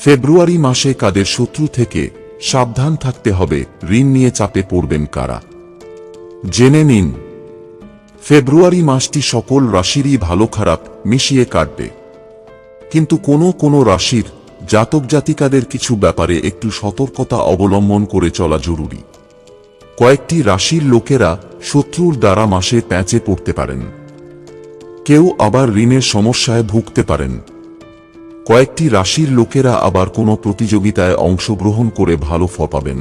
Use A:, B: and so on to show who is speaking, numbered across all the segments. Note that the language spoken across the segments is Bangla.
A: ফেব্রুয়ারি মাসে কাদের শত্রু থেকে সাবধান থাকতে হবে, ঋণ নিয়ে চাপে পড়বেন কারা, জেনে নিন। ফেব্রুয়ারি মাসটি সকল রাশিরই ভালো খারাপ মিশিয়ে কাটবে, কিন্তু কোনো রাশির জাতক জাতিকাদের কিছু ব্যাপারে একটু সতর্কতা অবলম্বন করে চলা জরুরি। কয়েকটি রাশির লোকেরা শত্রুর দ্বারা মাসে প্যাঁচে পড়তে পারেন, কেউ আবার ঋণের সমস্যায় ভুগতে পারেন। কয়েকটি রাশির লোকেরা আবার কোনো প্রতিযোগিতায় অংশগ্রহণ করে ভালো ফল পাবেন।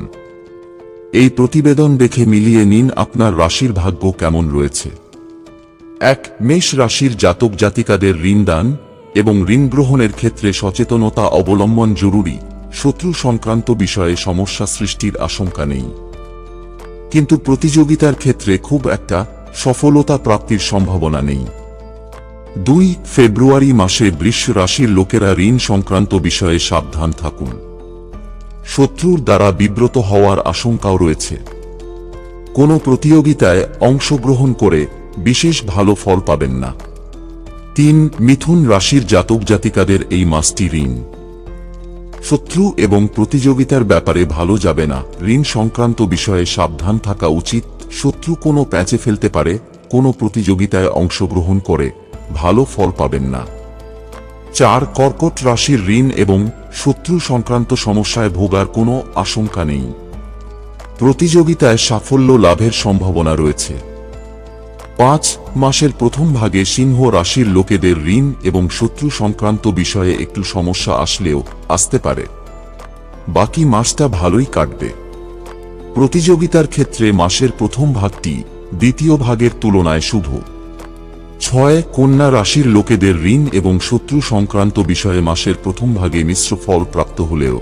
A: এই প্রতিবেদন দেখে মিলিয়ে নিন আপনার রাশির ভাগ্য কেমন রয়েছে। 1. মেষ রাশির জাতক জাতিকাদের ঋণ দান এবং ঋণ গ্রহণের ক্ষেত্রে সচেতনতা অবলম্বন জরুরি। শত্রু সংক্রান্ত বিষয়ে সমস্যা সৃষ্টির আশঙ্কা নেই, কিন্তু প্রতিযোগিতার ক্ষেত্রে খুব একটা সফলতা প্রাপ্তির সম্ভাবনা নেই। 2. ফেব্রুয়ারি মাসে বৃষ রাশির লোকেরা ঋণ সংক্রান্ত বিষয়ে সাবধান থাকুন। শত্রুর দ্বারা বিব্রত হওয়ার আশঙ্কাও রয়েছে। কোনো প্রতিযোগিতায় অংশগ্রহণ করে বিশেষ ভালো ফল পাবেন না। 3. মিথুন রাশির জাতক জাতিকাদের এই মাসটি ঋণ, শত্রু এবং প্রতিযোগিতার ব্যাপারে ভালো যাবে না। ঋণ সংক্রান্ত বিষয়ে সাবধান থাকা উচিত। শত্রু কোনো প্যাঁচে ফেলতে পারে, কোনো প্রতিযোগিতায় অংশগ্রহণ করে ভালো ফল পাবেন না। 4. কর্কট রাশির ঋণ এবং শত্রু সংক্রান্ত সমস্যায় ভোগার কোনো আশঙ্কা নেই, প্রতিযোগিতায় সাফল্য লাভের সম্ভাবনা রয়েছে। 5. মাসের প্রথম ভাগে সিংহ রাশির লোকেদের ঋণ এবং শত্রু সংক্রান্ত বিষয়ে একটু সমস্যা আসলেও আসতে পারে, বাকি মাসটা ভালোই কাটবে। প্রতিযোগিতার ক্ষেত্রে মাসের প্রথম ভাগটি দ্বিতীয় ভাগের তুলনায় শুভ। 6. কন্যা রাশির লোকেদের ঋণ এবং শত্রু সংক্রান্ত বিষয়ে মাসের প্রথম ভাগে মিশ্র ফল প্রাপ্ত হলেও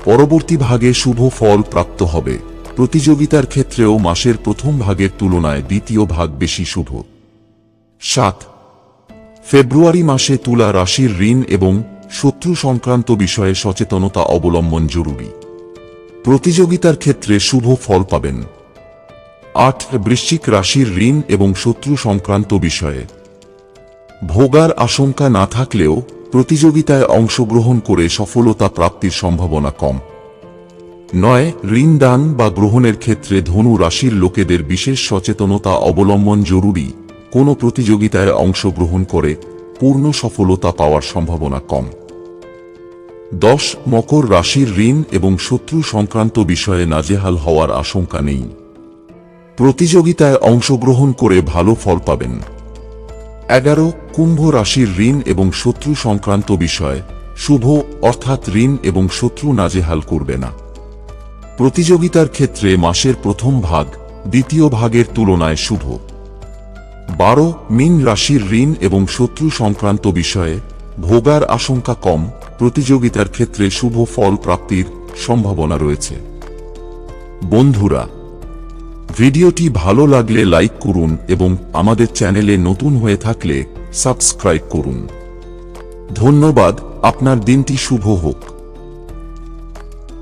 A: পরবর্তী ভাগে শুভ ফল প্রাপ্ত হবে। প্রতিযোগিতার ক্ষেত্রেও মাসের প্রথম ভাগের তুলনায় দ্বিতীয় ভাগ বেশি শুভ। 7. ফেব্রুয়ারি মাসে তুলা রাশির ঋণ এবং শত্রু সংক্রান্ত বিষয়ে সচেতনতা অবলম্বন জরুরি। প্রতিযোগিতার ক্ষেত্রে শুভ ফল পাবেন। 8. বৃশ্চিক রাশির ঋণ এবং শত্রু সংক্রান্ত বিষয়ে ভোগার আশঙ্কা না থাকলেও প্রতিযোগিতায় অংশগ্রহণ করে সফলতা প্রাপ্তির সম্ভাবনা কম। 9. ঋণ দান বা গ্রহণের ক্ষেত্রে ধনু রাশির লোকেদের বিশেষ সচেতনতা অবলম্বন জরুরি। কোনো প্রতিযোগিতায় অংশগ্রহণ করে পূর্ণ সফলতা পাওয়ার সম্ভাবনা কম। 10. মকর রাশির ঋণ এবং শত্রু সংক্রান্ত বিষয়ে নাজেহাল হওয়ার আশঙ্কা নেই, প্রতিযোগিতায় অংশগ্রহণ করে ভালো ফল পাবেন। 11. কুম্ভ রাশির ঋণ এবং শত্রু সংক্রান্ত বিষয় শুভ, অর্থাৎ ঋণ এবং শত্রু নাজেহাল করবে না। প্রতিযোগিতার ক্ষেত্রে মাসের প্রথম ভাগ দ্বিতীয় ভাগের তুলনায় শুভ। 12. মীন রাশির ঋণ এবং শত্রু সংক্রান্ত বিষয়ে ভোগার আশঙ্কা কম, প্রতিযোগিতার ক্ষেত্রে শুভ ফল প্রাপ্তির সম্ভাবনা রয়েছে। বন্ধুরা, ভিডিওটি ভালো লাগলে লাইক করুন এবং আমাদের চ্যানেলে নতুন হয়ে থাকলে সাবস্ক্রাইব করুন। ধন্যবাদ। আপনার দিনটি শুভ হোক।